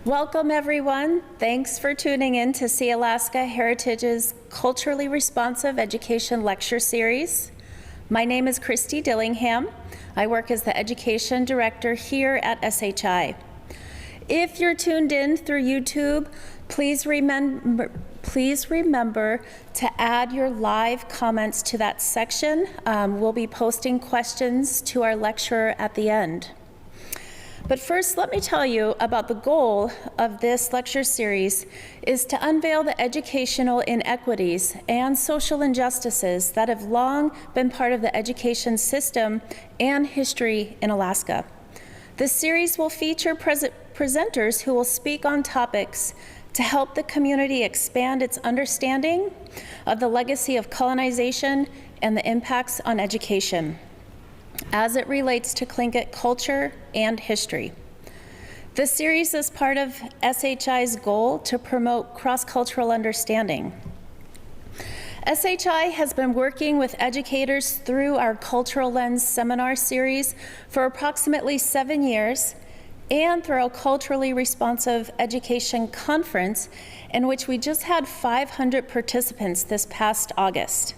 Welcome, everyone. Thanks for tuning in to See Alaska Heritage's Culturally Responsive Education Lecture Series. My name is Christy Dillingham. I work as the Education Director here at SHI. If you're tuned in through YouTube, please remember to add your live comments to that section. We'll be posting questions to our lecturer at the end. But first, let me tell you about the goal of this lecture series is to unveil the educational inequities and social injustices that have long been part of the education system and history in Alaska. This series will feature presenters who will speak on topics to help the community expand its understanding of the legacy of colonization and the impacts on education as it relates to Tlingit culture and history. This series is part of SHI's goal to promote cross-cultural understanding. SHI has been working with educators through our Cultural Lens seminar series for approximately 7 years and through our Culturally Responsive Education Conference, in which we just had 500 participants this past August.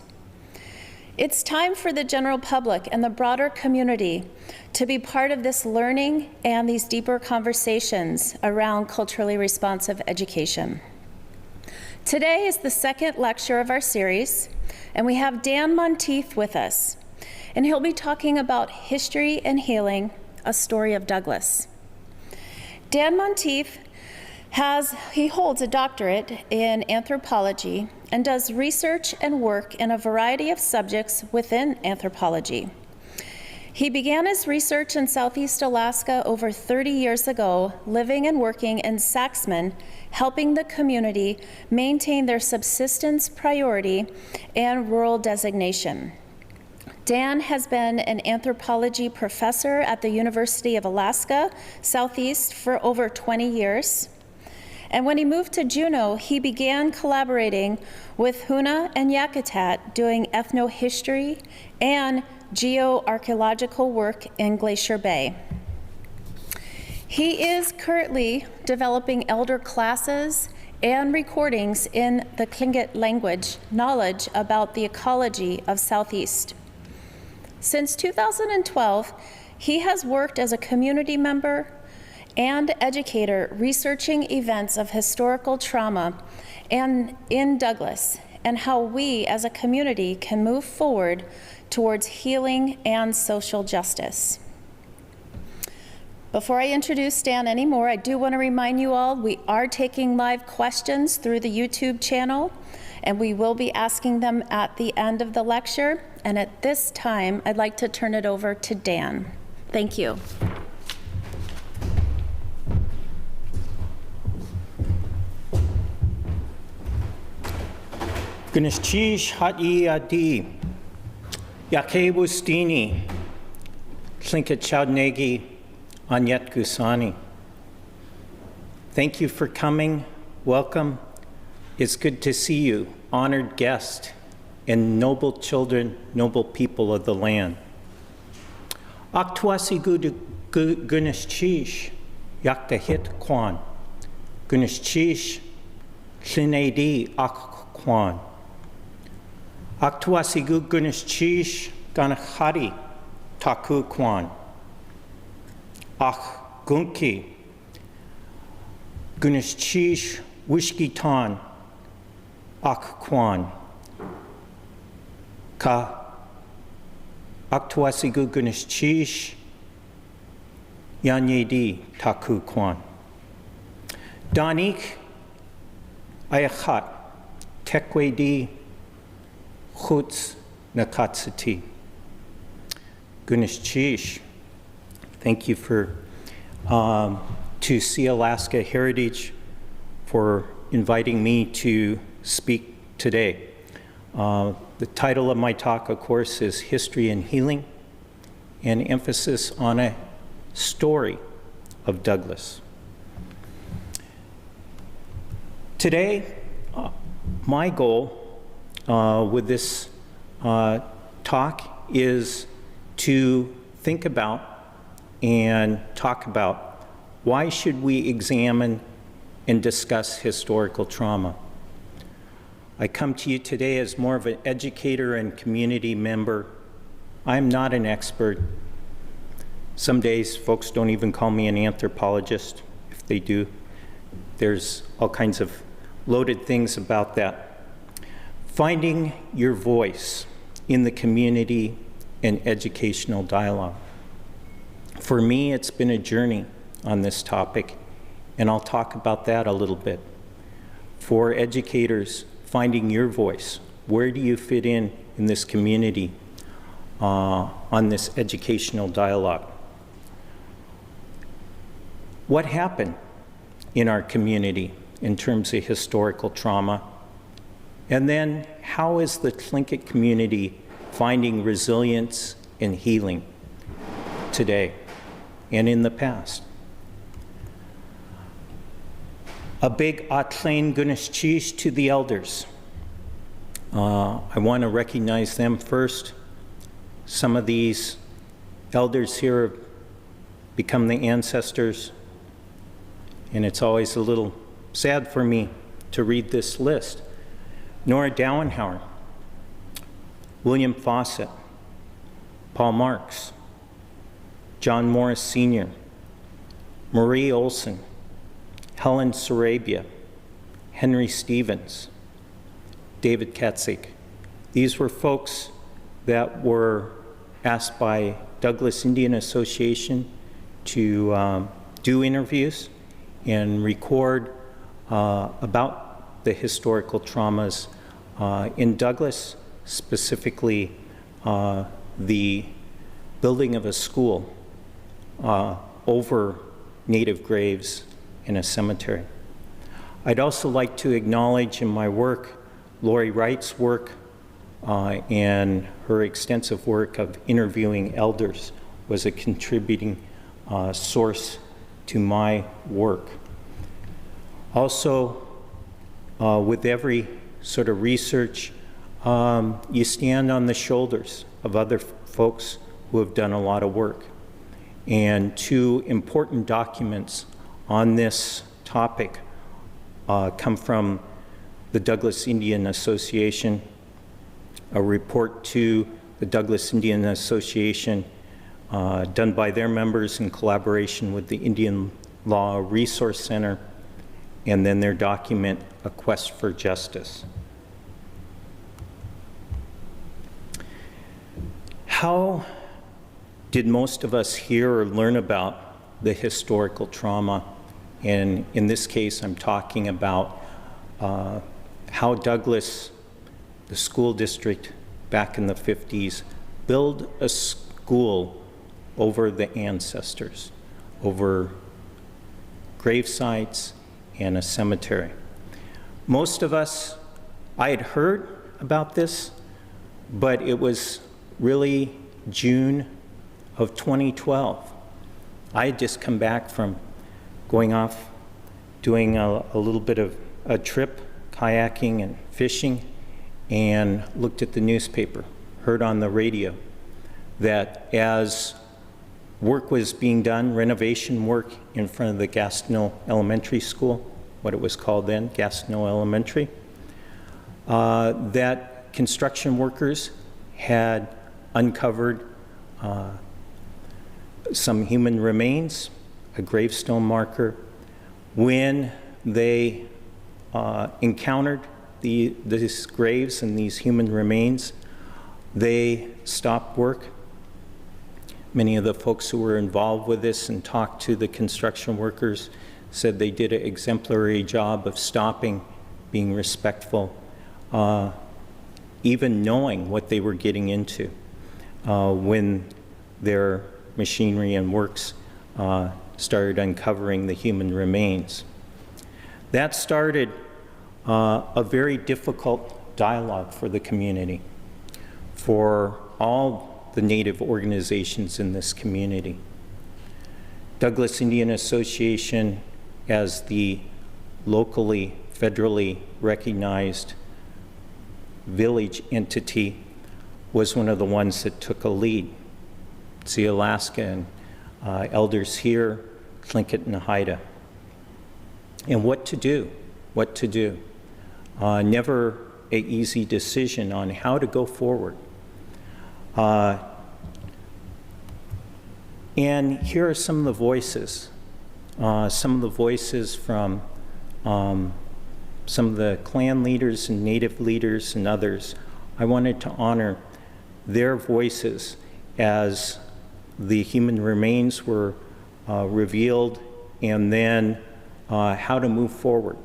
It's time for the general public and the broader community to be part of this learning and these deeper conversations around culturally responsive education. Today is the second lecture of our series, and we have Dan Monteith with us, and he'll be talking about History and Healing, a Story of Douglas. Dan Monteith holds a doctorate in anthropology and does research and work in a variety of subjects within anthropology. He began his research in Southeast Alaska over 30 years ago, living and working in Saxman, helping the community maintain their subsistence priority and rural designation. Dan has been an anthropology professor at the University of Alaska Southeast for over 20 years. And when he moved to Juneau, he began collaborating with Huna and Yakutat, doing ethnohistory and geoarchaeological work in Glacier Bay. He is currently developing elder classes and recordings in the Tlingit language, knowledge about the ecology of Southeast. Since 2012, he has worked as a community member and educator researching events of historical trauma and in Douglas, and how we as a community can move forward towards healing and social justice. Before I introduce Dan anymore, I do want to remind you all we are taking live questions through the YouTube channel, and we will be asking them at the end of the lecture. And at this time, I'd like to turn it over to Dan. Thank you. Gunishchish hati adi, yakebustini, Tlingit Chowdnegi, Anyet Gusani. Thank you for coming. Welcome. It's good to see you, honored guest, and noble children, noble people of the land. Aktuasi Gunishchish, Yaktahit Kwan, Gunishchish, Tlinadi Ak Kwan. Aktuasigu Gunishchish Ganachari Taku Kwan. Ach Gunki Gunishchish Wishkitan Ak Kwan. Ka Aktuasigu Gunishchish Yanyedi Taku Kwan. Danik Ayachat Tekwedi Chutz Nakatsati. Gunishchish. Thank you to See Alaska Heritage for inviting me to speak today. The title of my talk, of course, is History and Healing, and emphasis on a story of Douglas. Today, my goal with this talk is to think about and talk about why should we examine and discuss historical trauma. I come to you today as more of an educator and community member. I'm not an expert. Some days folks don't even call me an anthropologist. If they do, there's all kinds of loaded things about that. Finding your voice in the community and educational dialogue. For me, it's been a journey on this topic, and I'll talk about that a little bit. For educators, finding your voice. Where do you fit in this community on this educational dialogue? What happened in our community in terms of historical trauma? And then how is the Tlingit community finding resilience and healing today and in the past? A big Atlain Gunishchish to the elders. I want to recognize them first. Some of these elders here have become the ancestors, and it's always a little sad for me to read this list. Nora Dauenhauer, William Fawcett, Paul Marks, John Morris Sr., Marie Olson, Helen Sarabia, Henry Stevens, David Katzig. These were folks that were asked by Douglas Indian Association to do interviews and record about the historical traumas in Douglas, specifically the building of a school over Native graves in a cemetery. I'd also like to acknowledge in my work, Lori Wright's work and her extensive work of interviewing elders was a contributing source to my work. Also, with every sort of research, you stand on the shoulders of other folks who have done a lot of work. And two important documents on this topic come from the Douglas Indian Association, a report to the Douglas Indian Association done by their members in collaboration with the Indian Law Resource Center, and then their document, A Quest for Justice. How did most of us hear or learn about the historical trauma? And in this case, I'm talking about how Douglas, the school district back in the 50s, built a school over the ancestors, over grave sites and a cemetery. Most of us, I had heard about this, but it was really June of 2012. I had just come back from going off, doing a little bit of a trip, kayaking and fishing, and looked at the newspaper, heard on the radio that as work was being done, renovation work in front of the Gastineau Elementary School, what it was called then, Gastineau Elementary, that construction workers had uncovered some human remains, a gravestone marker. When they encountered these graves and these human remains, they stopped work. Many of the folks who were involved with this and talked to the construction workers said they did an exemplary job of stopping, being respectful, even knowing what they were getting into when their machinery and works started uncovering the human remains. That started a very difficult dialogue for the community, for all the Native organizations in this community. Douglas Indian Association, as the locally, federally recognized village entity, was one of the ones that took a lead. See Alaska and elders here, Tlingit and Haida. and what to do. Never an easy decision on how to go forward. And here are some of the voices. Some of the voices from some of the clan leaders and native leaders and others. I wanted to honor their voices as the human remains were revealed, and then how to move forward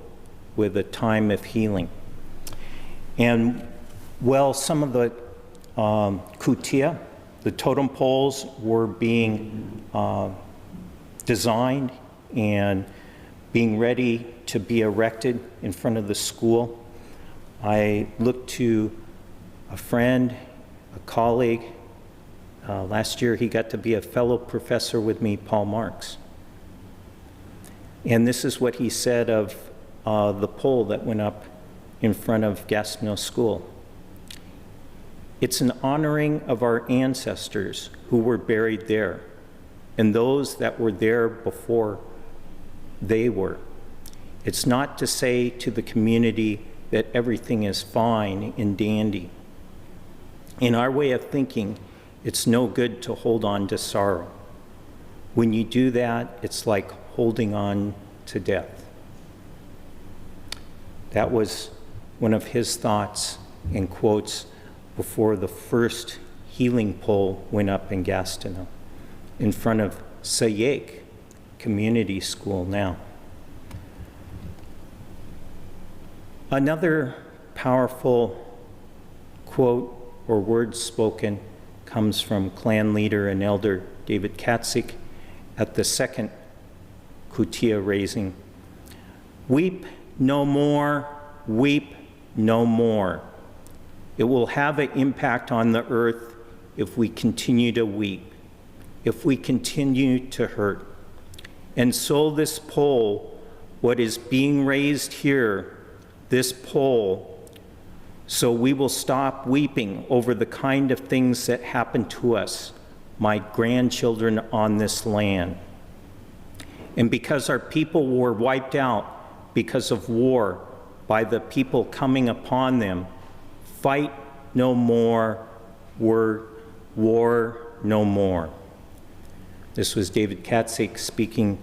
with a time of healing. And well, some of the kutia, the totem poles, were being designed and being ready to be erected in front of the school. I looked to a friend, a colleague. Last year he got to be a fellow professor with me, Paul Marks. And this is what he said of the pole that went up in front of Gastineau School. It's an honoring of our ancestors who were buried there, and those that were there before they were. It's not to say to the community that everything is fine and dandy. In our way of thinking, it's no good to hold on to sorrow. When you do that, it's like holding on to death. That was one of his thoughts and quotes before the first healing pole went up in Gastineau, in front of Sayek Community School now. Another powerful quote or word spoken comes from clan leader and elder David Katzig at the second kutia raising. Weep no more, weep no more. It will have an impact on the earth if we continue to weep, if we continue to hurt. And so this pole, what is being raised here, this pole, so we will stop weeping over the kind of things that happen to us, my grandchildren on this land. And because our people were wiped out because of war by the people coming upon them, fight no more, war no more. This was David Katzig speaking,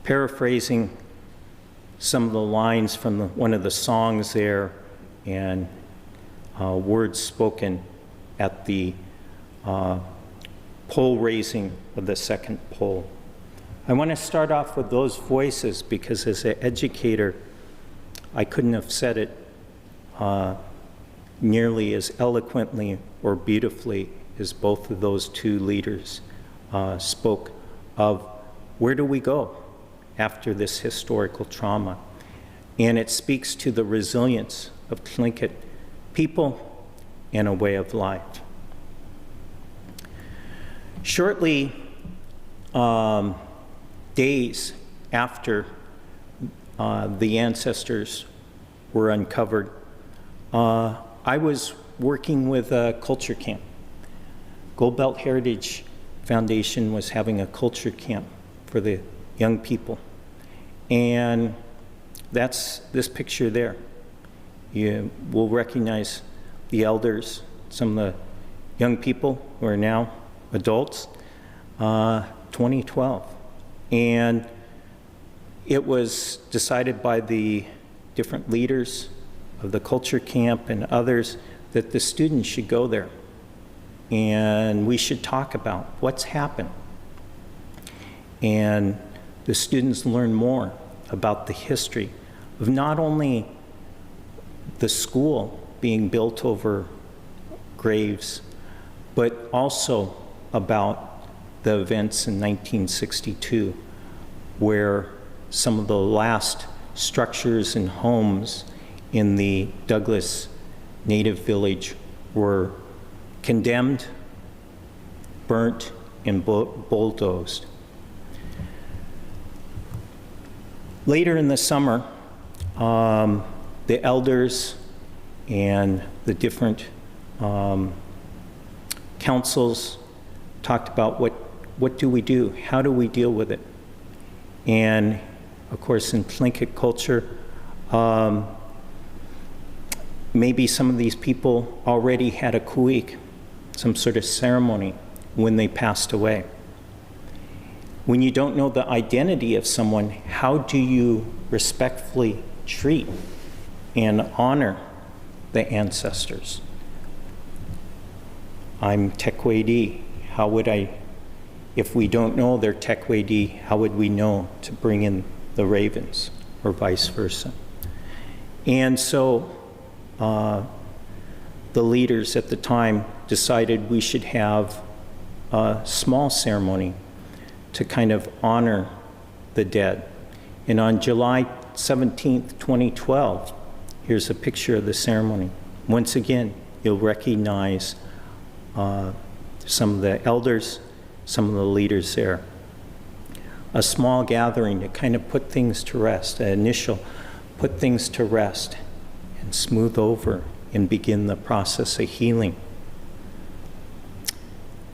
paraphrasing some of the lines from one of the songs there, and words spoken at the pole raising of the second pole. I want to start off with those voices because as an educator, I couldn't have said it nearly as eloquently or beautifully as both of those two leaders spoke of where do we go after this historical trauma. And it speaks to the resilience of Tlingit people and a way of life. Shortly, days after the ancestors were uncovered, I was working with a culture camp. Gold Belt Heritage Foundation was having a culture camp for the young people. And that's this picture there. You will recognize the elders, some of the young people who are now adults, 2012. And it was decided by the different leaders of the culture camp and others that the students should go there. And we should talk about what's happened. And the students learn more about the history of not only the school being built over graves, but also about the events in 1962, where some of the last structures and homes in the Douglas native village were condemned, burnt, and bulldozed. Later in the summer, the elders and the different councils talked about what do we do? How do we deal with it? And Of course, in Tlingit culture, maybe some of these people already had a kuik, some sort of ceremony when they passed away. When you don't know the identity of someone, how do you respectfully treat and honor the ancestors? I'm Tekwedi. How would I, if we don't know they're Tekwedi, how would we know to bring in the ravens, or vice versa? And so the leaders at the time decided we should have a small ceremony to kind of honor the dead. And on July 17th, 2012, here's a picture of the ceremony. Once again, you'll recognize some of the elders, some of the leaders there. A small gathering to kind of put things to rest, an initial put things to rest and smooth over and begin the process of healing.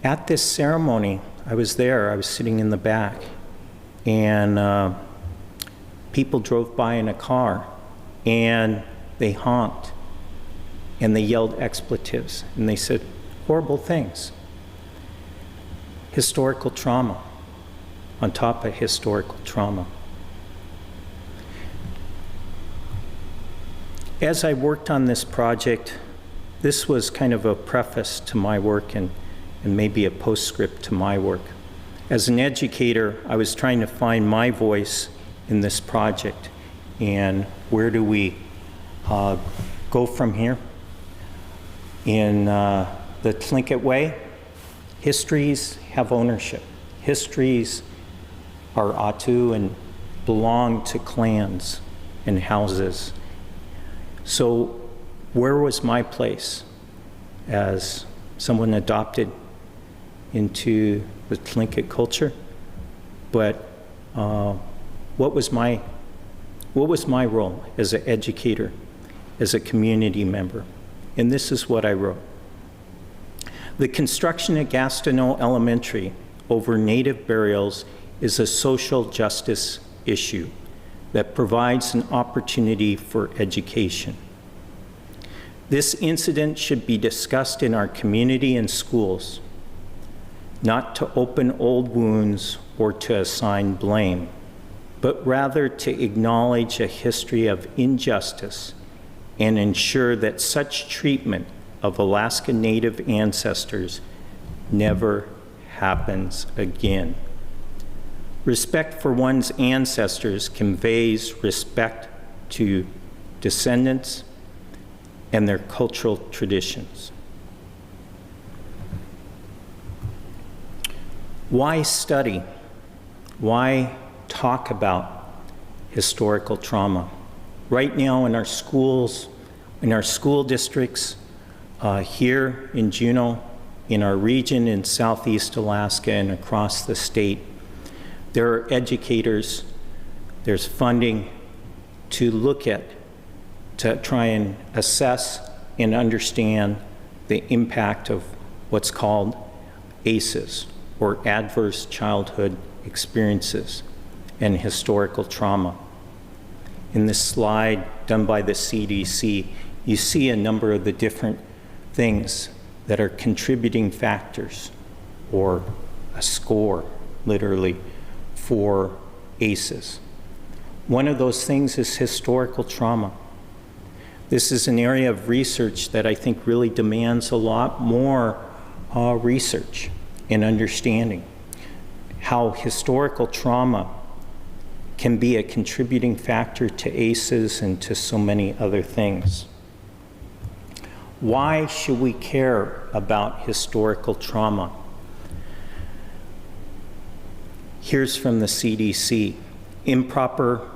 At this ceremony, I was there, I was sitting in the back, and people drove by in a car, and they honked, and they yelled expletives, and they said horrible things. Historical trauma on top of historical trauma. As I worked on this project, this was kind of a preface to my work and maybe a postscript to my work. As an educator, I was trying to find my voice in this project, and where do we go from here? In the Tlingit way, histories have ownership. Histories are atu and belong to clans and houses. So where was my place as someone adopted into the Tlingit culture? But what was my role as an educator, as a community member? And this is what I wrote. The construction at Gastineau Elementary over native burials is a social justice issue that provides an opportunity for education. This incident should be discussed in our community and schools, not to open old wounds or to assign blame, but rather to acknowledge a history of injustice and ensure that such treatment of Alaska Native ancestors never happens again. Respect for one's ancestors conveys respect to descendants and their cultural traditions. Why study? Why talk about historical trauma? Right now in our schools, in our school districts, here in Juneau, in our region in Southeast Alaska and across the state, there are educators, there's funding to look at, to try and assess and understand the impact of what's called ACEs, or Adverse Childhood Experiences, and historical trauma. In this slide done by the CDC, you see a number of the different things that are contributing factors, or a score, literally, for ACEs. One of those things is historical trauma. This is an area of research that I think really demands a lot more research and understanding. How historical trauma can be a contributing factor to ACEs and to so many other things. Why should we care about historical trauma? Here's from the CDC. Improper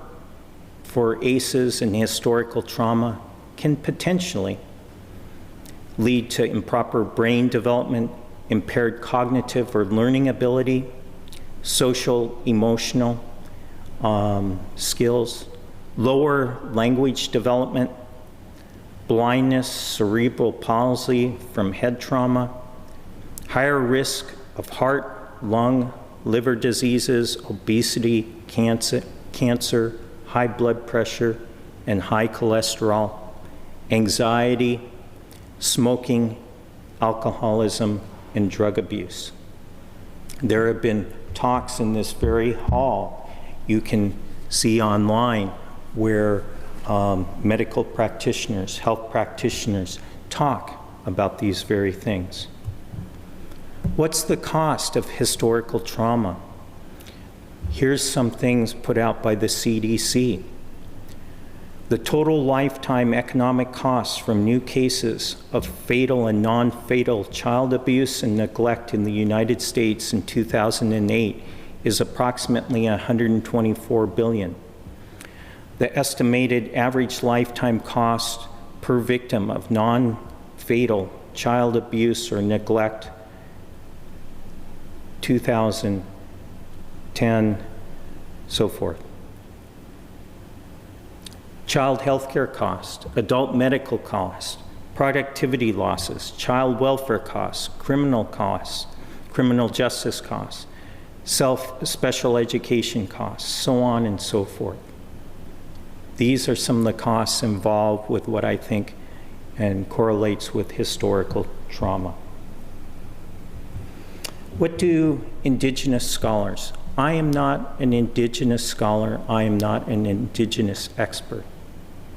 for ACEs and historical trauma can potentially lead to improper brain development, impaired cognitive or learning ability, social, emotional skills, lower language development, blindness, cerebral palsy from head trauma, higher risk of heart, lung, liver diseases, obesity, cancer, cancer, high blood pressure, and high cholesterol, anxiety, smoking, alcoholism, and drug abuse. There have been talks in this very hall you can see online where medical practitioners, health practitioners talk about these very things. What's the cost of historical trauma? Here's some things put out by the CDC. The total lifetime economic costs from new cases of fatal and non-fatal child abuse and neglect in the United States in 2008 is approximately $124 billion. The estimated average lifetime cost per victim of non-fatal child abuse or neglect, 2010, so forth. Child health care cost, adult medical cost, productivity losses, child welfare costs, criminal justice costs, special education costs, so on and so forth. These are some of the costs involved with what I think and correlates with historical trauma. What do Indigenous scholars? I am not an Indigenous scholar. I am not an Indigenous expert.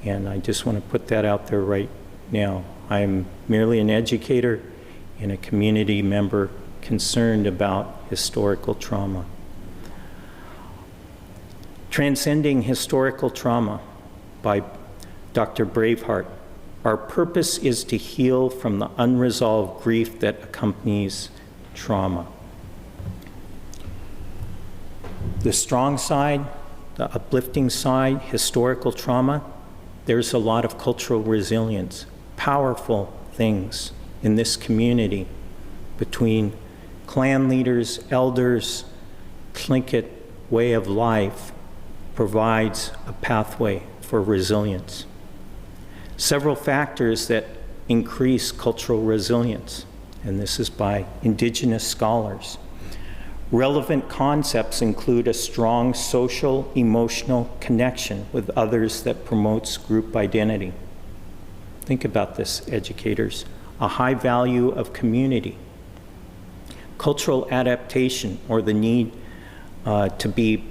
And I just want to put that out there right now. I'm merely an educator and a community member concerned about historical trauma. Transcending Historical Trauma by Dr. Braveheart. Our purpose is to heal from the unresolved grief that accompanies trauma. The strong side, the uplifting side, historical trauma, there's a lot of cultural resilience, powerful things in this community between clan leaders, elders, Tlingit way of life provides a pathway for resilience. Several factors that increase cultural resilience, and this is by Indigenous scholars. Relevant concepts include a strong social, emotional connection with others that promotes group identity. Think about this, educators. A high value of community. Cultural adaptation, or the need to be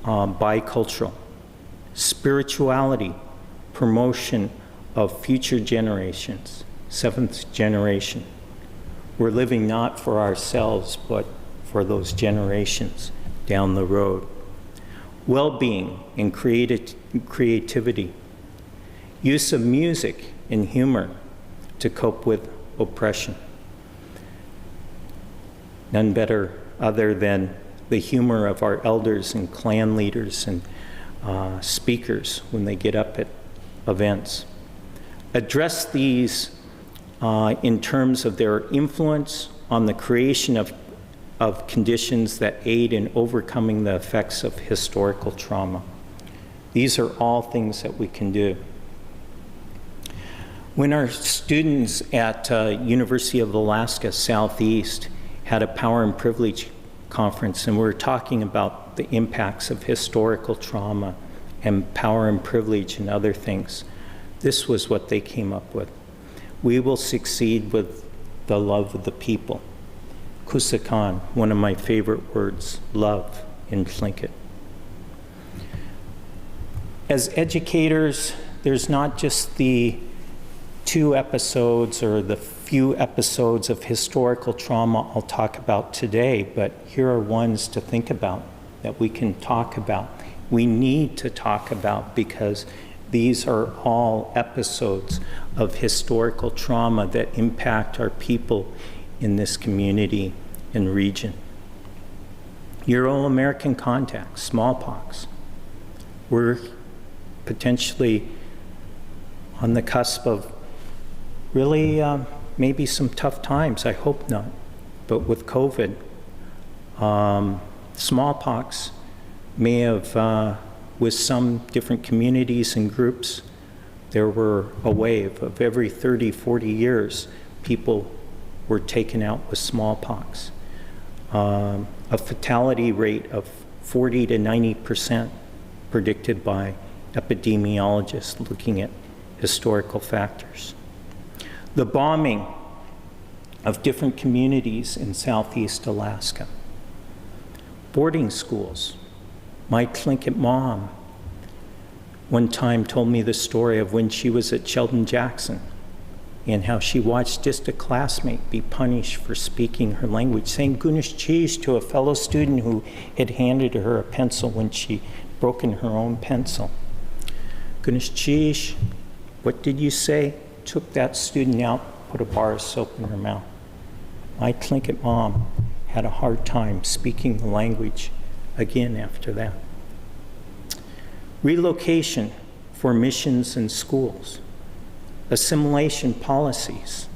bicultural. Spirituality, promotion of future generations, seventh generation. We're living not for ourselves, but for those generations down the road. Well-being and creativity. Use of music and humor to cope with oppression. None better other than the humor of our elders and clan leaders and speakers when they get up at events. Address these in terms of their influence on the creation of conditions that aid in overcoming the effects of historical trauma. These are all things that we can do. When our students at University of Alaska Southeast had a Power and Privilege conference, and we were talking about the impacts of historical trauma and power and privilege and other things, this was what they came up with. We will succeed with the love of the people. Kusakan, one of my favorite words, love in Tlingit. As educators, there's not just the 2 episodes or the few episodes of historical trauma I'll talk about today, but here are ones to think about that we can talk about. We need to talk about because these are all episodes of historical trauma that impact our people in this community and region. Euro-American contact, smallpox. We're potentially on the cusp of really maybe some tough times, I hope not. But with COVID, smallpox may have, with some different communities and groups, there were a wave of every 30, 40 years, people were taken out with smallpox. A fatality rate of 40 to 90%. predicted by epidemiologists looking at historical factors. The bombing of different communities in Southeast Alaska. Boarding schools. My Tlingit mom one time told me the story of when she was at Sheldon Jackson and how she watched just a classmate be punished for speaking her language, saying "Gunish cheese" to a fellow student who had handed her a pencil when she broken her own pencil. "Gunish cheese, what did you say?" Took that student out, put a bar of soap in her mouth. My Tlingit mom had a hard time speaking the language again after that. Relocation for missions and schools. Assimilation policies.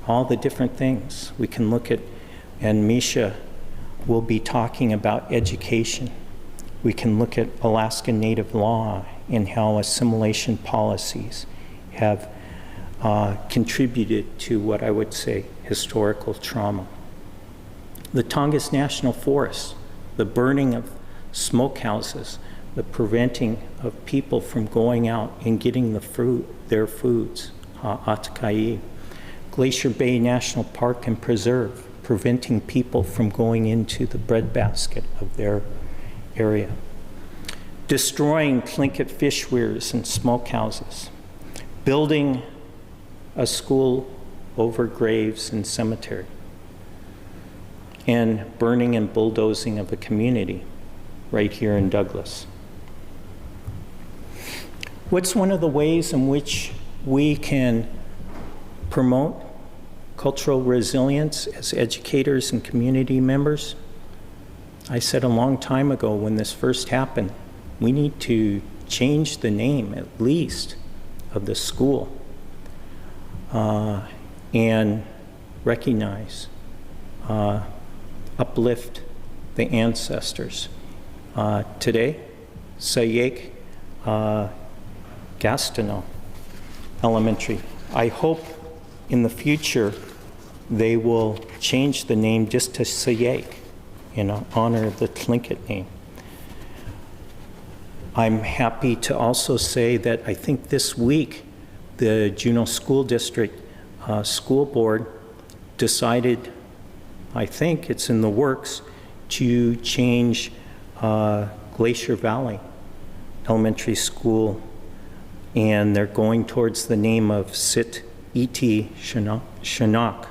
All the different things we can look at, and Misha will be talking about education. We can look at Alaska Native law and how assimilation policies have contributed to what I would say historical trauma. The Tongass National Forest, the burning of smokehouses, the preventing of people from going out and getting their foods, Atakai. Glacier Bay National Park and Preserve, preventing people from going into the breadbasket of their area. Destroying Tlingit fish weirs and smokehouses. Building a school over graves and cemetery. And burning and bulldozing of a community right here in Douglas. What's one of the ways in which we can promote cultural resilience as educators and community members? I said a long time ago when this first happened, we need to change the name, at least, of the school and recognize, uplift the ancestors. Today, Sayek Gastineau Elementary. I hope in the future they will change the name just to Sayek in honor of the Tlingit name. I'm happy to also say that I think this week the Juneau School District School Board decided, I think it's in the works, to change Glacier Valley Elementary School, and they're going towards the name of Sit Iti Chinook,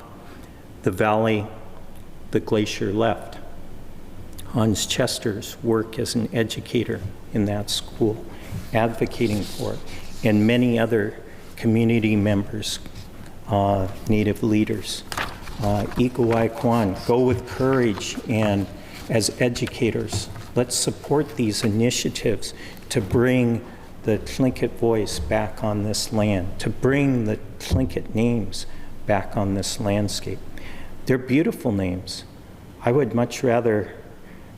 the valley the glacier left. Hans Chester's work as an educator in that school, advocating for it, and many other community members, Native leaders. Ikuai Kwan, go with courage, and as educators, let's support these initiatives to bring the Tlingit voice back on this land, to bring the Tlingit names back on this landscape. They're beautiful names. I would much rather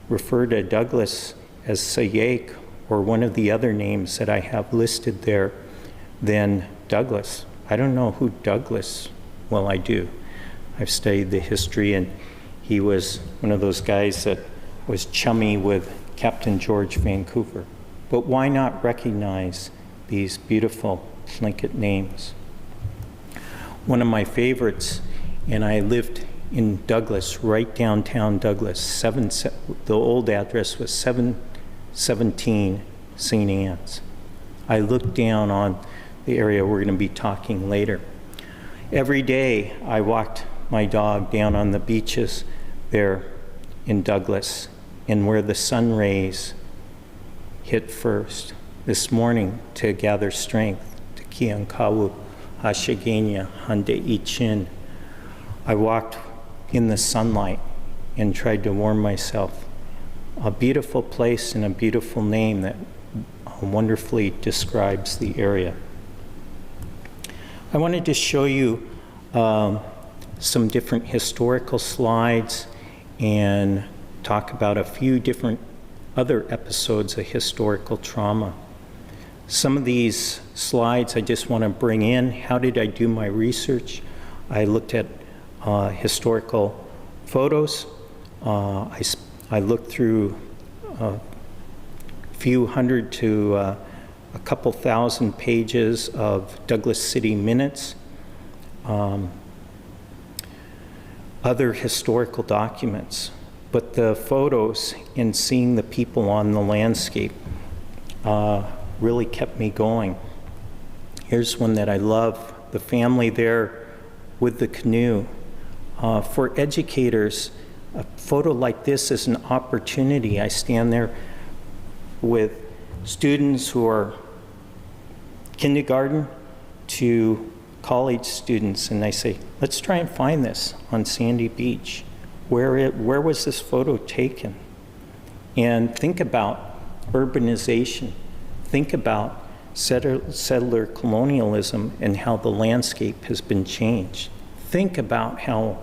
refer to Douglas as Sayek or one of the other names that I have listed there than Douglas. I don't know who Douglas, well, I do. I've studied the history, and he was one of those guys that was chummy with Captain George Vancouver. But why not recognize these beautiful Tlingit names? One of my favorites, and I lived in Douglas, right downtown Douglas, the old address was 717 St. Anne's. I looked down on the area we're going to be talking later. Every day I walked my dog down on the beaches there in Douglas, and where the sun rays hit first. This morning, to gather strength, to Kiankawu, Hashigenya, Hande Ichin, I walked in the sunlight and tried to warm myself. A beautiful place and a beautiful name that wonderfully describes the area. I wanted to show you some different historical slides and talk about a few different other episodes of historical trauma. Some of these slides I just want to bring in. How did I do my research? I looked at historical photos. I looked through few hundred to a couple thousand pages of Douglas City minutes, other historical documents. But the photos and seeing the people on the landscape really kept me going. Here's one that I love, the family there with the canoe. For educators, a photo like this is an opportunity. I stand there with students who are kindergarten to college students, and I say, let's try and find this on Sandy Beach. Where was this photo taken? And think about urbanization. Think about settler colonialism and how the landscape has been changed. Think about how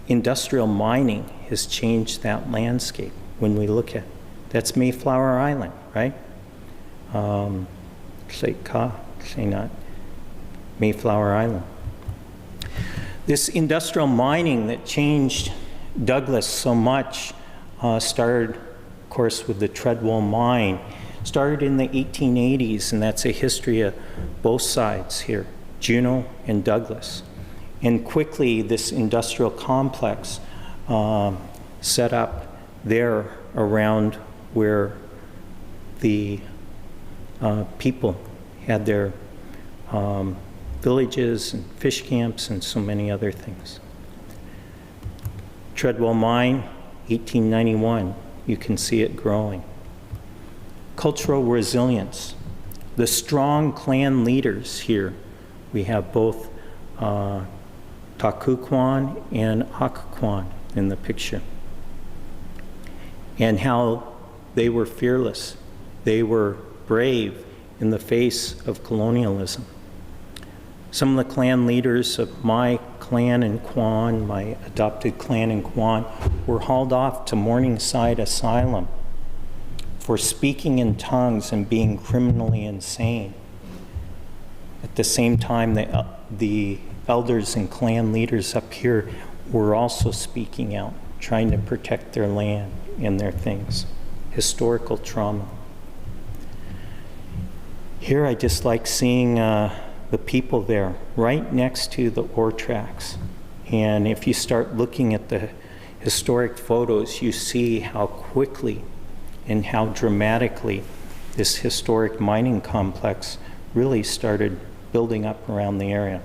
industrial mining has changed that landscape when we look at, that's Mayflower Island, right? Say not, Mayflower Island. This industrial mining that changed Douglas so much started, of course, with the Treadwell mine. Started in the 1880s, and that's a history of both sides here, Juneau and Douglas. And quickly, this industrial complex set up there around where the people had their villages and fish camps and so many other things. Treadwell Mine, 1891, you can see it growing. Cultural resilience. The strong clan leaders here, we have both Takuquan and Akaquan in the picture. And how they were fearless. They were brave in the face of colonialism. Some of the clan leaders of my clan in Kwan, my adopted clan in Kwan, were hauled off to Morningside Asylum for speaking in tongues and being criminally insane. At the same time, the elders and clan leaders up here were also speaking out, trying to protect their land and their things. Historical trauma. Here I just like seeing the people there right next to the ore tracks. And if you start looking at the historic photos, you see how quickly and how dramatically this historic mining complex really started building up around the area.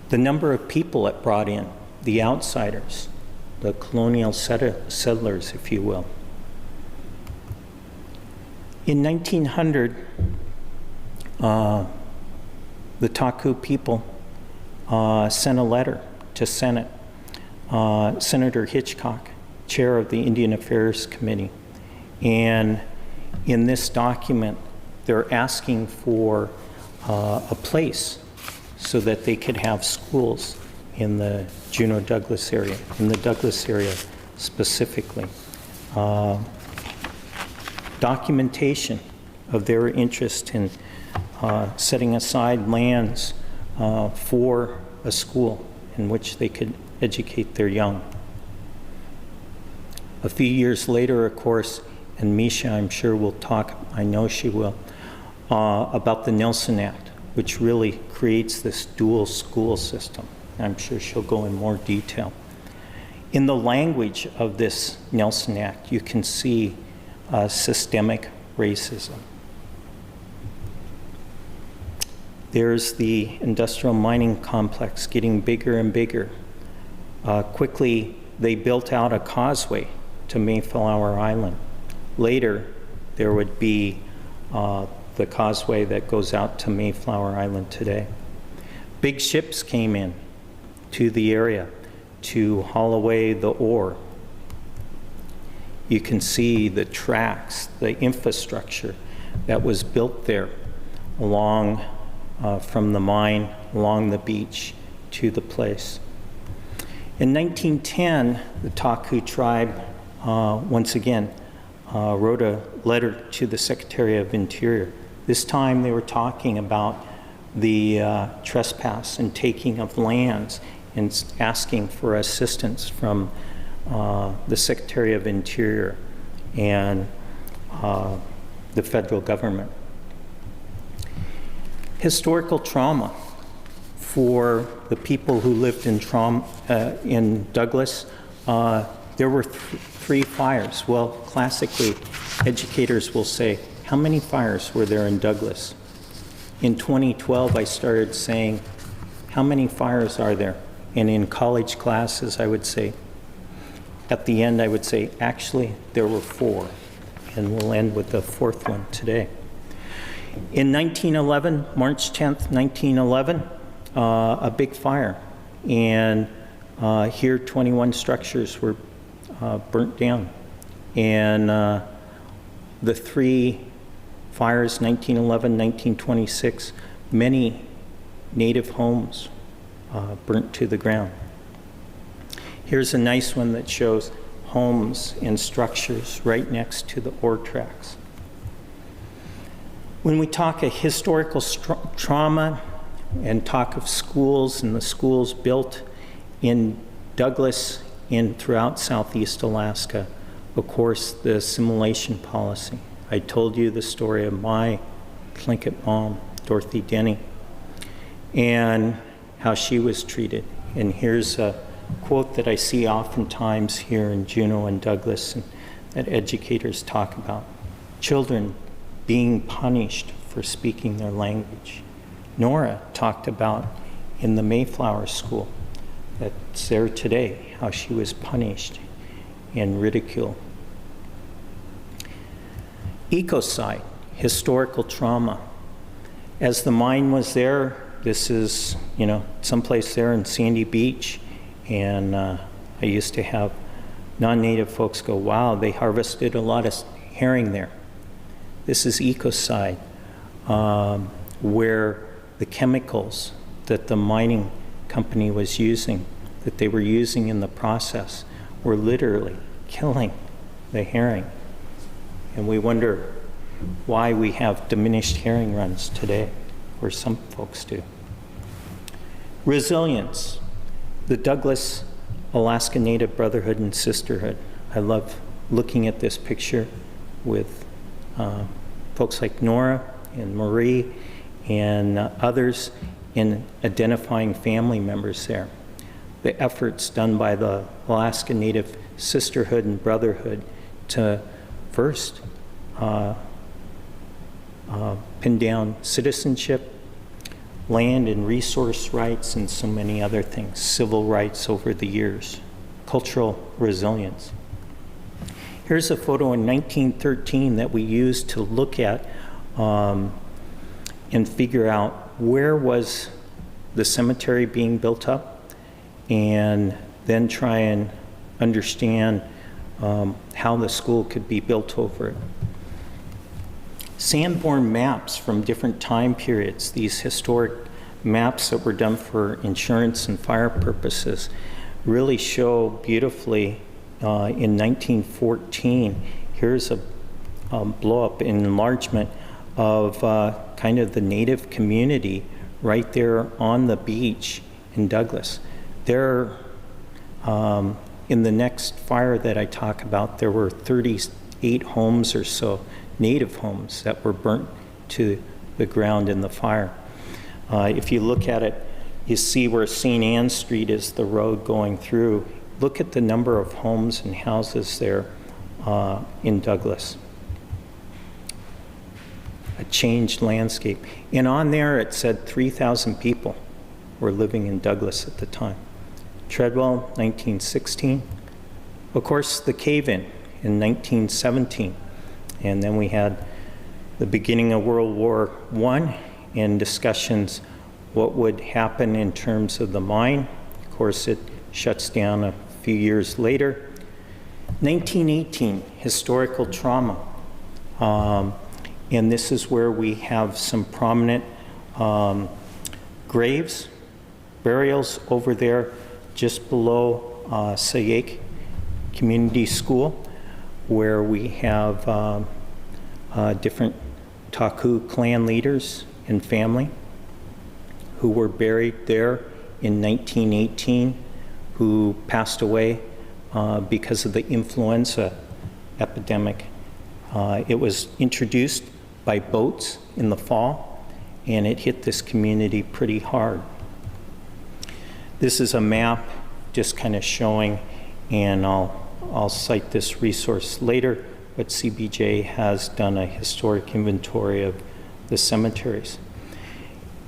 The number of people it brought in, the outsiders, the colonial settlers, if you will. In 1900, the Taku people sent a letter to Senate. Senator Hitchcock, chair of the Indian Affairs Committee. And in this document, they're asking for a place so that they could have schools in the Juneau Douglas area, in the Douglas area specifically. Documentation of their interest in setting aside lands for a school in which they could educate their young. A few years later, of course, and Misha, I'm sure, will talk, I know she will, about the Nelson Act, which really creates this dual school system. I'm sure she'll go in more detail. In the language of this Nelson Act, you can see systemic racism. There's the industrial mining complex getting bigger and bigger. Quickly, they built out a causeway to Mayflower Island. Later, there would be the causeway that goes out to Mayflower Island today. Big ships came in to the area to haul away the ore. You can see the tracks, the infrastructure that was built there along from the mine, along the beach to the place. In 1910, the Taku tribe, once again, wrote a letter to the Secretary of Interior. This time they were talking about the trespass and taking of lands and asking for assistance from the Secretary of Interior and the federal government. Historical trauma for the people who lived in Douglas. There were three fires. Well, classically, educators will say, how many fires were there in Douglas? In 2012, I started saying, how many fires are there? And in college classes, I would say, at the end, I would say, actually, there were 4. And we'll end with the 4th one today. In 1911, March 10th, 1911, a big fire. And here, 21 structures were burnt down. And the 3 fires, 1911, 1926, many native homes burnt to the ground. Here's a nice one that shows homes and structures right next to the ore tracks. When we talk of historical trauma and talk of schools and the schools built in Douglas and throughout Southeast Alaska, of course, the assimilation policy. I told you the story of my Tlingit mom, Dorothy Denny, and how she was treated. And here's a quote that I see oftentimes here in Juneau and Douglas and that educators talk about. Children being punished for speaking their language. Nora talked about in the Mayflower School that's there today, how she was punished and ridiculed. Ecocide, historical trauma. As the mine was there, this is, someplace there in Sandy Beach, and I used to have non-native folks go, wow, they harvested a lot of herring there. This is ecocide, where the chemicals that the mining company was using, that they were using in the process, were literally killing the herring. And we wonder why we have diminished herring runs today, or some folks do. Resilience, the Douglas Alaska Native Brotherhood and Sisterhood. I love looking at this picture with folks like Nora and Marie and others in identifying family members there. The efforts done by the Alaska Native Sisterhood and Brotherhood to first pin down citizenship, land and resource rights, and so many other things, civil rights over the years, cultural resilience. Here's a photo in 1913 that we used to look at and figure out where was the cemetery being built up, and then try and understand how the school could be built over it. Sandborn maps from different time periods, these historic maps that were done for insurance and fire purposes, really show beautifully in 1914. Here's a blow-up enlargement of kind of the native community right there on the beach in Douglas. There, in the next fire that I talk about, there were 38 homes or so, native homes, that were burnt to the ground in the fire. If you look at it, you see where St. Anne Street is the road going through. Look at the number of homes and houses there in Douglas. A changed landscape. And on there it said 3,000 people were living in Douglas at the time. Treadwell, 1916. Of course, the cave-in in 1917. And then we had the beginning of World War I and discussions what would happen in terms of the mine. Of course, it shuts down a few years later. 1918, historical trauma. And this is where we have some prominent graves, burials over there just below Sayek Community School, where we have different Taku clan leaders and family who were buried there in 1918, who passed away because of the influenza epidemic. It was introduced by boats in the fall, and it hit this community pretty hard. This is a map just kind of showing, and I'll cite this resource later, but CBJ has done a historic inventory of the cemeteries.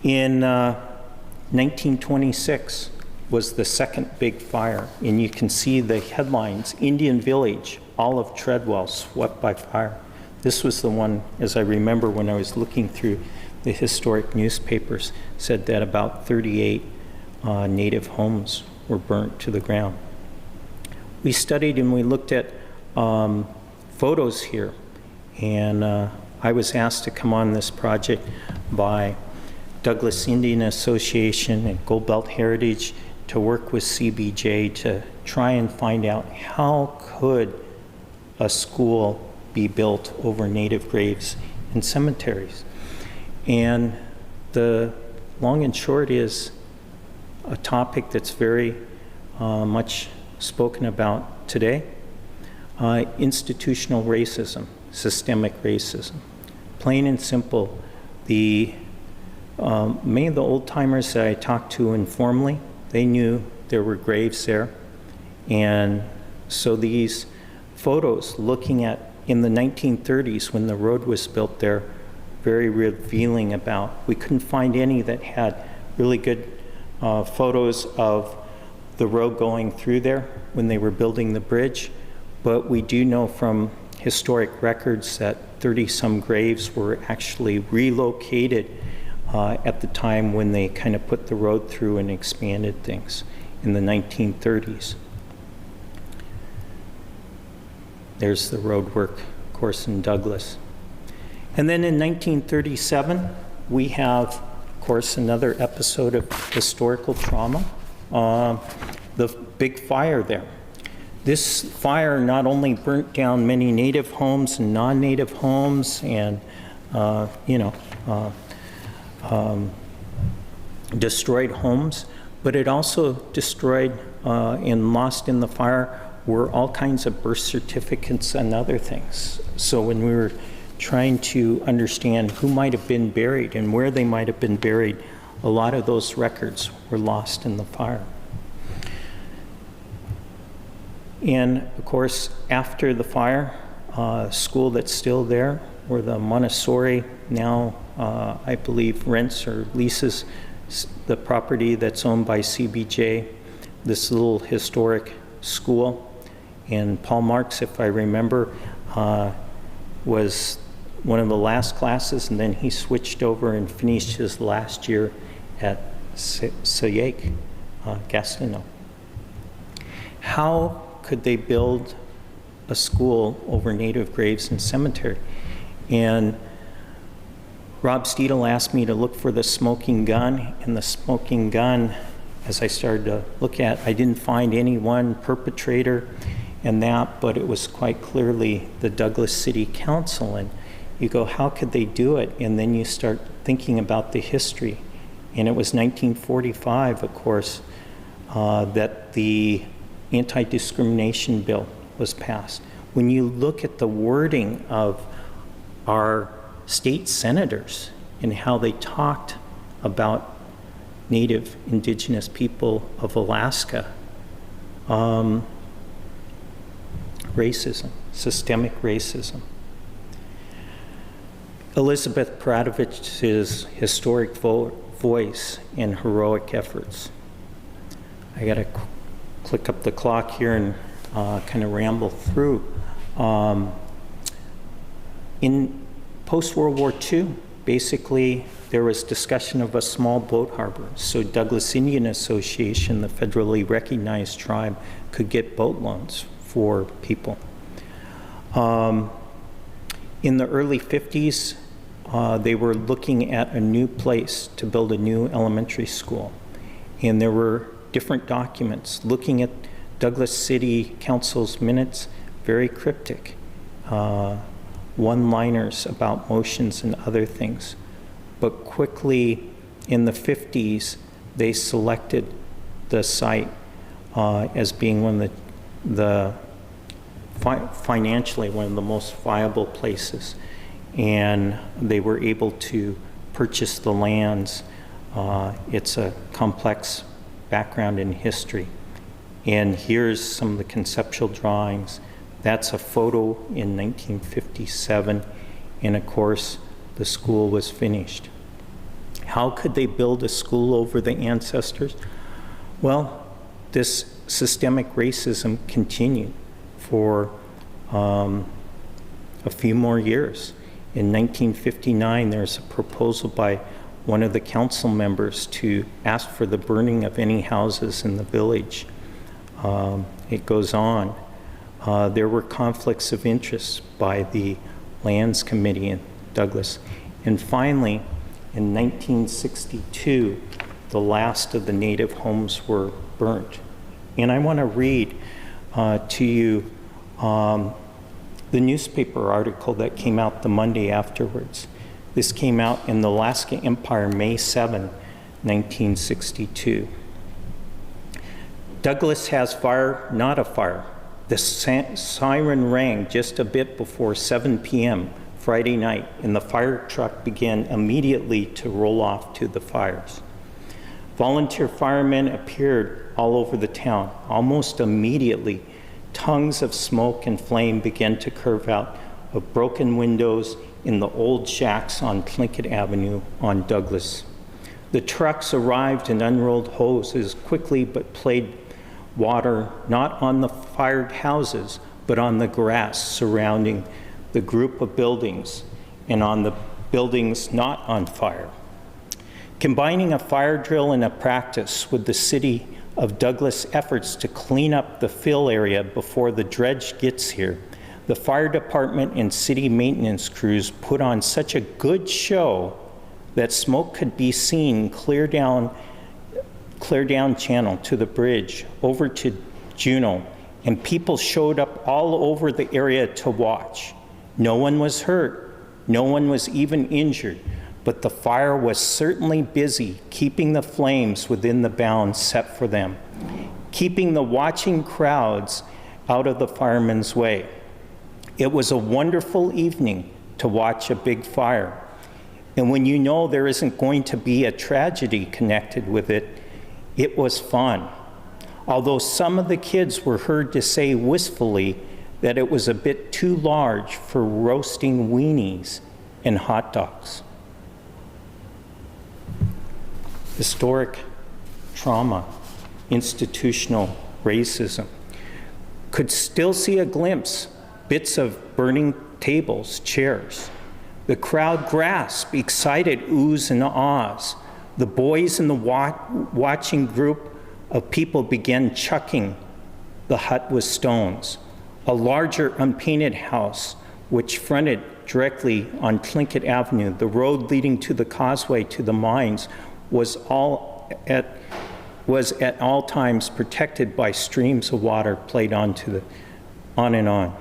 In 1926 was the second big fire, and you can see the headlines, Indian Village, Olive Treadwell swept by fire. This was the one, as I remember when I was looking through the historic newspapers, said that about 38 native homes were burnt to the ground. We studied and we looked at photos here, and I was asked to come on this project by Douglas Indian Association and Gold Belt Heritage to work with CBJ to try and find out how could a school be built over native graves and cemeteries. And the long and short is a topic that's very much spoken about today. Institutional racism, systemic racism. Plain and simple, many of the old timers that I talked to informally, they knew there were graves there. And so these photos looking at in the 1930s when the road was built there, very revealing about, we couldn't find any that had really good photos of the road going through there when they were building the bridge. But we do know from historic records that 30-some graves were actually relocated at the time when they kind of put the road through and expanded things in the 1930s. There's the road work, of course, in Douglas. And then in 1937, we have, of course, another episode of historical trauma, the big fire there. This fire not only burnt down many native homes and non-native homes and, destroyed homes, but it also destroyed and lost in the fire were all kinds of birth certificates and other things. So when we were trying to understand who might have been buried and where they might have been buried, a lot of those records were lost in the fire. And of course, after the fire, school that's still there, where the Montessori now, I believe, rents or leases the property that's owned by CBJ, this little historic school. And Paul Marks, if I remember, was one of the last classes, and then he switched over and finished his last year at Sayek, Gastineau. How could they build a school over native graves and cemetery? And Rob Steedle asked me to look for the smoking gun, and the smoking gun, as I started to look at, I didn't find any one perpetrator and that, but it was quite clearly the Douglas City Council. And you go, how could they do it? And then you start thinking about the history. And it was 1945, of course, that the anti-discrimination bill was passed. When you look at the wording of our state senators and how they talked about Native Indigenous people of Alaska, racism, systemic racism. Elizabeth Pradovich's historic voice and heroic efforts. I gotta click up the clock here and kind of ramble through. In post-World War II, basically there was discussion of a small boat harbor. So Douglas Indian Association, the federally recognized tribe, could get boat loans for people. In the early 50s, they were looking at a new place to build a new elementary school. And there were different documents looking at Douglas City Council's minutes, very cryptic. One-liners about motions and other things. But quickly in the 50s, they selected the site as being one of the financially one of the most viable places, and they were able to purchase the lands. It's a complex background in history. And here's some of the conceptual drawings. That's a photo in 1957, and of course, the school was finished. How could they build a school over the ancestors? Well, this systemic racism continued for a few more years. In 1959, there's a proposal by one of the council members to ask for the burning of any houses in the village. It goes on. There were conflicts of interest by the Lands Committee in Douglas. And finally, in 1962, the last of the native homes were burnt. And I want to read to you the newspaper article that came out the Monday afterwards. This came out in the Alaska Empire, May 7, 1962. Douglas has fire, not a fire. The siren rang just a bit before 7 p.m. Friday night, and the fire truck began immediately to roll off to the fires. Volunteer firemen appeared all over the town. Almost immediately, tongues of smoke and flame began to curve out of broken windows in the old shacks on Tlingit Avenue on Douglas. The trucks arrived and unrolled hoses quickly but played water not on the fired houses, but on the grass surrounding the group of buildings and on the buildings not on fire. Combining a fire drill and a practice with the city of Douglas efforts to clean up the fill area before the dredge gets here, the fire department and city maintenance crews put on such a good show that smoke could be seen clear down channel to the bridge over to Juneau, and people showed up all over the area to watch. No one was hurt, no one was even injured, but the fire was certainly busy keeping the flames within the bounds set for them, keeping the watching crowds out of the firemen's way. It was a wonderful evening to watch a big fire. And when you know there isn't going to be a tragedy connected with it, it was fun. Although some of the kids were heard to say wistfully that it was a bit too large for roasting weenies and hot dogs. Historic trauma, institutional racism. Could still see a glimpse, bits of burning tables, chairs. The crowd grasped, excited oohs and ahs. The boys in the watching group of people began chucking the hut with stones. A larger unpainted house, which fronted directly on Tlingit Avenue, the road leading to the causeway to the mines, was at all times protected by streams of water played on and on.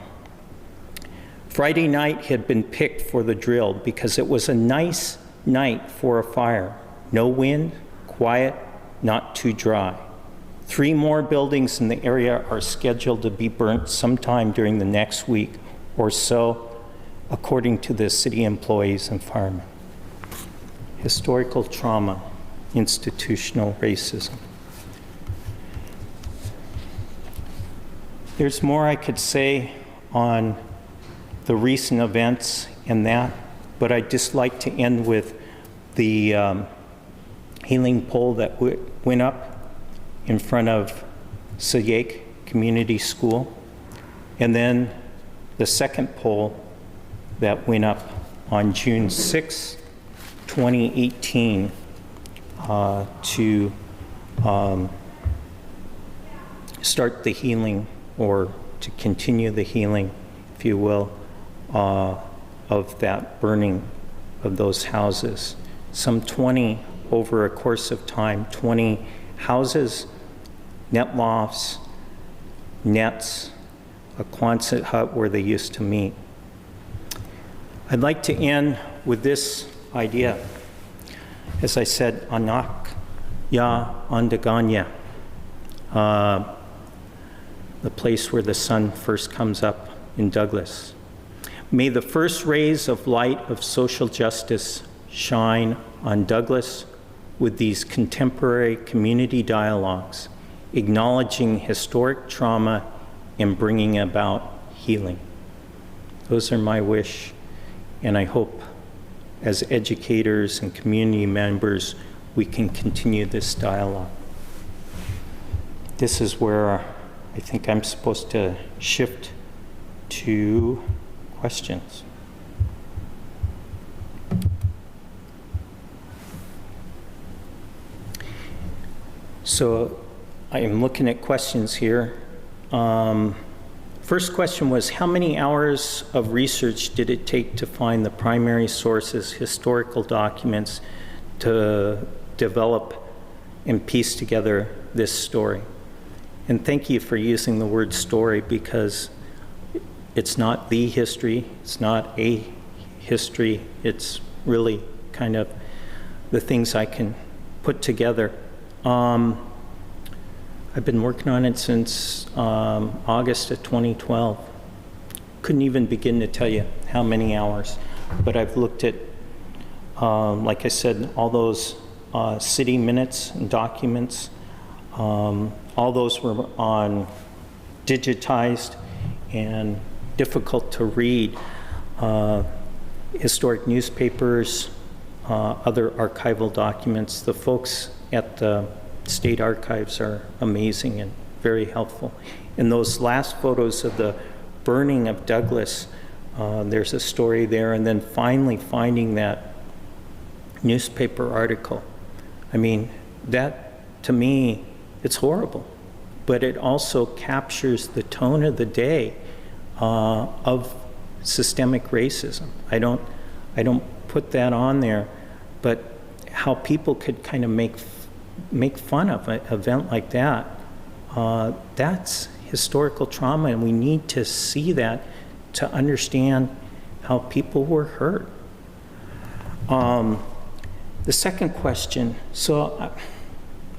Friday night had been picked for the drill because it was a nice night for a fire. No wind, quiet, not too dry. 3 more buildings in the area are scheduled to be burnt sometime during the next week or so, according to the city employees and firemen. Historical trauma, institutional racism. There's more I could say on the recent events and that, but I'd just like to end with the healing pole that went up in front of Sayek Community School, and then the second pole that went up on June 6, 2018, to start the healing, or to continue the healing, if you will, of that burning of those houses. Some 20, over a course of time, 20 houses, net lofts, nets, a Quonset hut where they used to meet. I'd like to end with this idea. As I said, anak ya andaganya. the place where the sun first comes up in Douglas. May the first rays of light of social justice shine on Douglas with these contemporary community dialogues, acknowledging historic trauma and bringing about healing. Those are my wish, and I hope as educators and community members, we can continue this dialogue. This is where I think I'm supposed to shift to questions. So I am looking at questions here. First question was, how many hours of research did it take to find the primary sources, historical documents, to develop and piece together this story? And thank you for using the word story, because it's not the history, it's not a history, it's really kind of the things I can put together. I've been working on it since August of 2012. Couldn't even begin to tell you how many hours, but I've looked at, like I said, all those city minutes and documents. All those were on digitized and difficult to read. Historic newspapers, other archival documents. The folks at the State Archives are amazing and very helpful. In those last photos of the burning of Douglas, there's a story there, and then finally finding that newspaper article. I mean, that, to me, it's horrible, but it also captures the tone of the day of systemic racism. I don't put that on there, but how people could kind of make fun of an event like that, that's historical trauma, and we need to see that to understand how people were hurt. The second question, so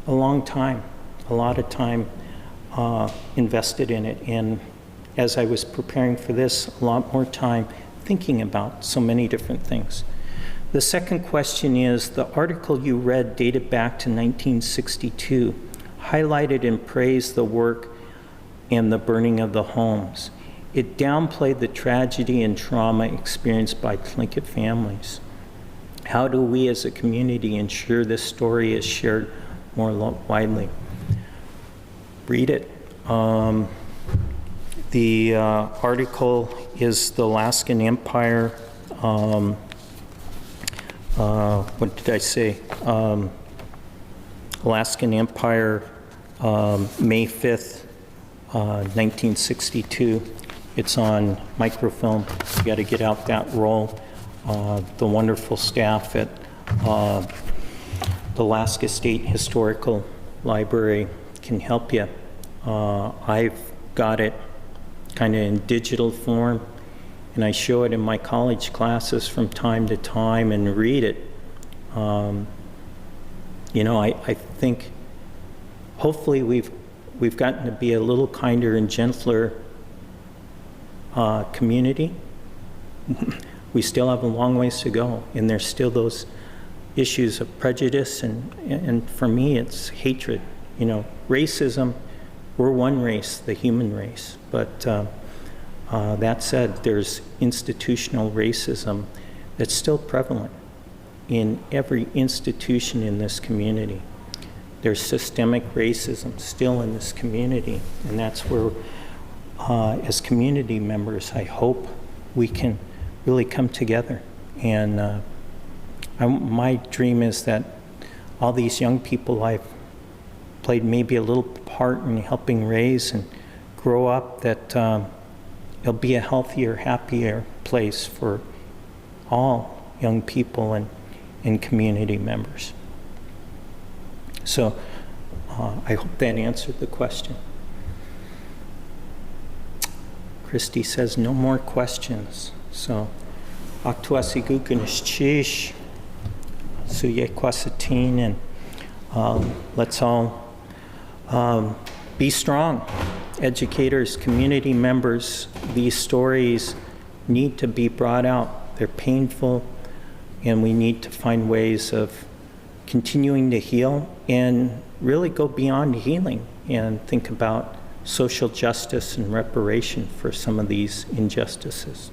a long time, a lot of time invested in it, and as I was preparing for this, a lot more time thinking about so many different things. The second question is, the article you read dated back to 1962, highlighted and praised the work and the burning of the homes. It downplayed the tragedy and trauma experienced by Tlingit families. How do we as a community ensure this story is shared more widely? Read it. The article is the Alaskan Empire. What did I say? Alaskan Empire, May 5th, 1962. It's on microfilm. You got to get out that roll. The wonderful staff at the Alaska State Historical Library can help you. I've got it kind of in digital form, and I show it in my college classes from time to time and read it. You know, I think hopefully we've gotten to be a little kinder and gentler community. We still have a long ways to go, and there's still those issues of prejudice, and for me it's hatred. You know, racism, we're one race, the human race, but that said, there's institutional racism that's still prevalent in every institution in this community. There's systemic racism still in this community, and that's where, as community members, I hope we can really come together. And my dream is that all these young people I've played maybe a little part in helping raise and grow up, that it'll be a healthier, happier place for all young people and community members. So I hope that answered the question. Christy says no more questions. So, Aktuasigukunish, Suyekwasatin, and let's all be strong educators, community members, these stories need to be brought out. They're painful, and we need to find ways of continuing to heal and really go beyond healing and think about social justice and reparation for some of these injustices.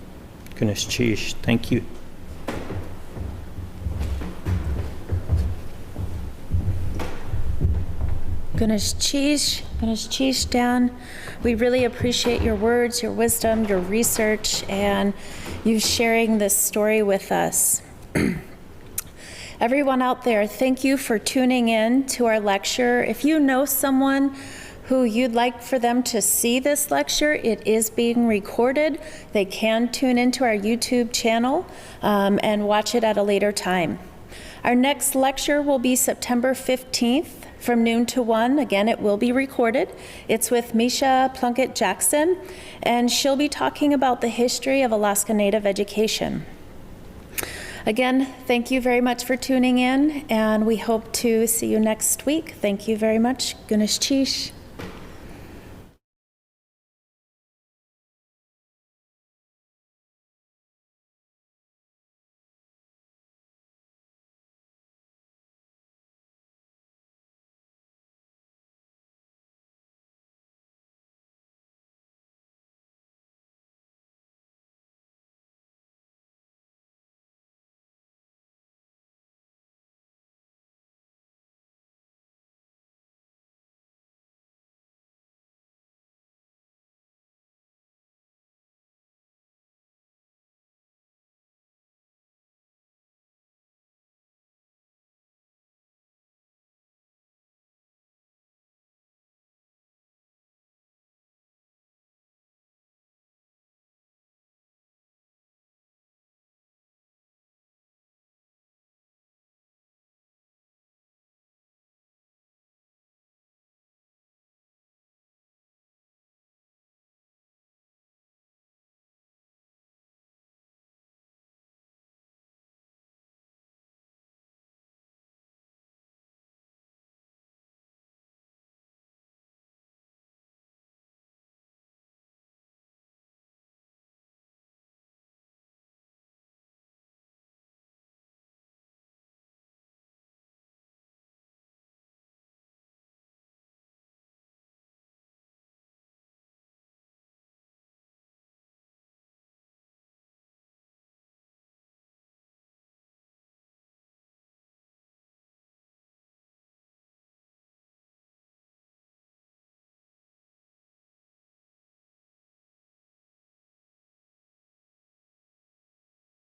Goodness, Chish, thank you. Goodness, Chish, Dan. We really appreciate your words, your wisdom, your research, and you sharing this story with us. Everyone out there, thank you for tuning in to our lecture. If you know someone who you'd like for them to see this lecture, it is being recorded. They can tune into our YouTube channel and watch it at a later time. Our next lecture will be September 15th from noon to 1. Again, it will be recorded. It's with Misha Plunkett-Jackson, and she'll be talking about the history of Alaska Native education. Again, thank you very much for tuning in, and we hope to see you next week. Thank you very much. Ganesh Chish.